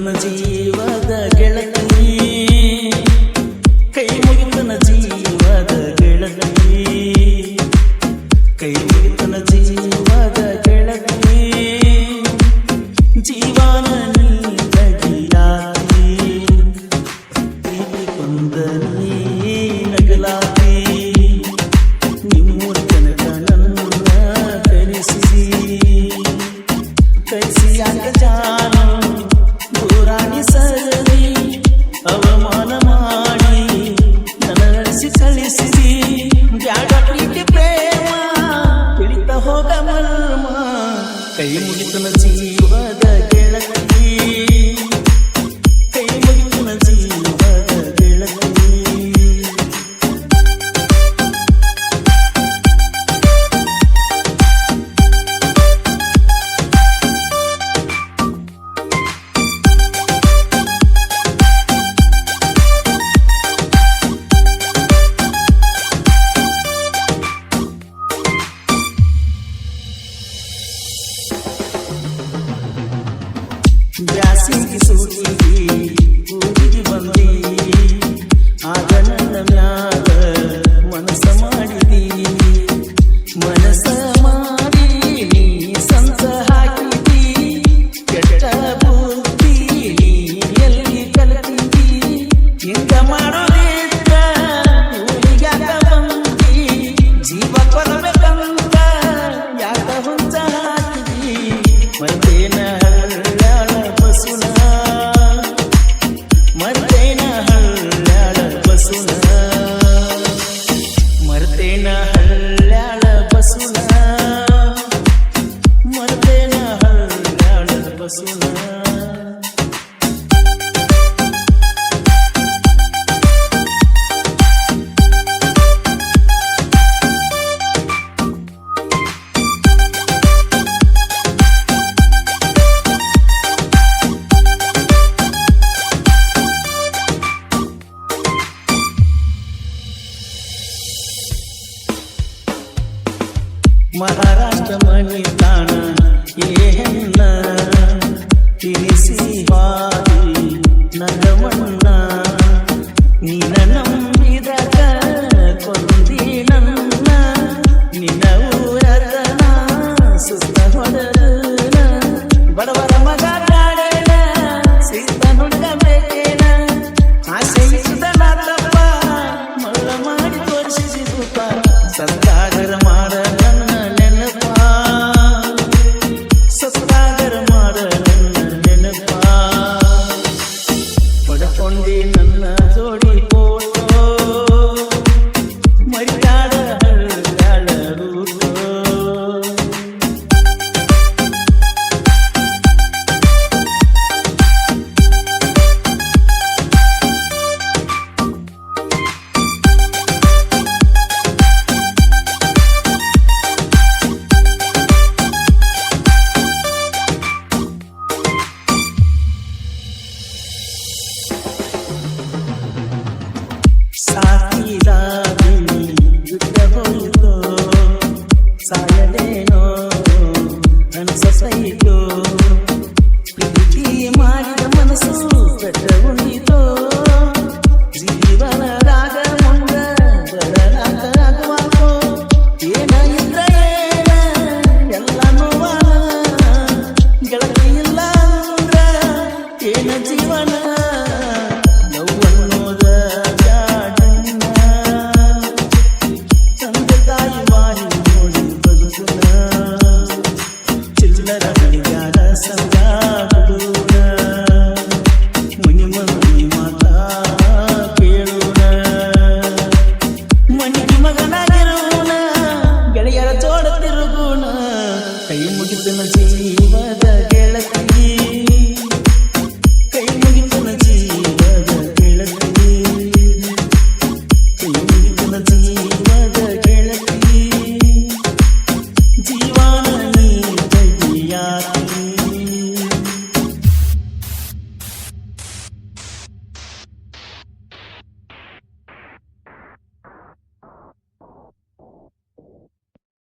ಮುಗಿತನ ಜೀವದ ಗೆಳತಿ, ಕೈ ಮುಗಿತನ ಜೀವದ ಗೆಳತಿ, ಕೈ ಮುಗಿತನ ಜೀವದ ಗೆಳತಿ, ಜೀವನ ನೀಡಗಿಲಾತಿ, ಪ್ರೀತಿ ಕೊಂದನಿ ನಗಲಾತಿ, ನಿಮ್ಮೂರ ತನಕ ನನ್ನ ಕರೆಸಿದಿ, ಕರೆಸಿಯಾಕ ಜಾನು ದೂರಾಣಿ ಸರದಿ, ಅವಮಾನ ಮಾಡಿ ನನ್ನ ನಡೆಸಿ ಕಳಿಸಿದಿ, ಬ್ಯಾಡ ಪ್ರೀತಿ ಪ್ರೇಮ ತಿಳಿತ ಹೋಗ ಮರ್ಮ, ಕೈ ಮುಗಿತನ ಜೀವದ ಗೆಳತಿ, ಕೈ ಮುಗಿತನ ಜೀವದ ಗೆಳತಿ. ಬ್ಯಾಸಿಗೆ ಸೂಟಿಗೆ ಊರಿಗೆ ಬಂದಿ, ಆಗ ನನ್ನ ಮ್ಯಾಗ ಮನಸ ಮಾಡಿದಿ, ಮನಸ ಮಾಡಿ ನೀ ಸಂತ ಹಾಕಿದಿ, ಕೆಟ್ಟ ಬುದ್ಧಿ ನೀ ಎಲ್ಲಿ ಕಲಿತಿದಿ, ಹಿಂಗ ಮಾಡೋದಿದ್ರ ಊರಿಗಾಕ ಬಂದಿ, ಜೀವ ಕೊಡಬೇಕಂತ ಯಾಕ ಹುಂಚ ಹಾಕಿದಿ, ಮತ್ತೇನ ಮರ್ತೇನ ಹಳ್ಳ್ಯಾಳ ಬಸುನ, ಮರ್ತೇನ ಹಳ್ಳ್ಯಾಳ ಬಸುನ, ಮರ್ತೇನ ಹಳ್ಳ್ಯಾಳ ಬಸುನ. ಮಹಾರಾಷ್ಟ್ರ ಮಣಿತಾಣ ಏನ್ನ ತಿಳಿಸಿ ಹಾದಿ ನನ್ನ ಮಣ್ಣ, ನಿನ್ನ ನಂಬಿದಾಗ ಕೊಂದಿ ನನ್ನ, ನಿನ್ನ ಊರತನ ಸುತ್ತ ಹೊಡೆದನ, ಬಡವರ ಮಗ ಕಾಡೇನ ಸಿದ್ಧ ನುಡ್ಗಬೇಕೇನ, ಆಸೆ ಇದ್ದನ ತಪ್ಪ ಮಳ್ಳ ಮಾಡಿ ತೋರಿಸಿದುಪ್ಪ, ಸತ್ತಾಗರ ಮಾಡ ಪಡ್ಕೊಂಡಿ ನನ್ನ ಜೋಡಿ ಫೋಟೋ, ಮರಿಯಾದ ಹಳ್ಳ್ಯಾಳ ರೂಟೋ. ಸಾಕಿದಾಗಿ ಬಿಟ್ಟ ಹೋಯಿತೋ, ಸಾಯಲೇನೋ ಅನ್ಸೈತೋ, ಪ್ರೀತಿ ಮಾಡಿದ ಮನಸ್ಸು ಕಟ್ಟ ಉಂಡಿತೋ, ಜೀವನದಾಗ ಮುಂದ ಬರಲಾಗುವಾಗೋ, ಏನ ಇದ್ರ ಏನ ಎಲ್ಲ ನೋವನ, ಗೆಳತಿ ಇಲ್ಲ ಅಂದ್ರ ಏನ ಜೀವನ, ಗೆಳೆಯರ ಜೋಡ ತಿರುಗುಣ, ಕೈ ಮುಗಿತನ ಜೀವದ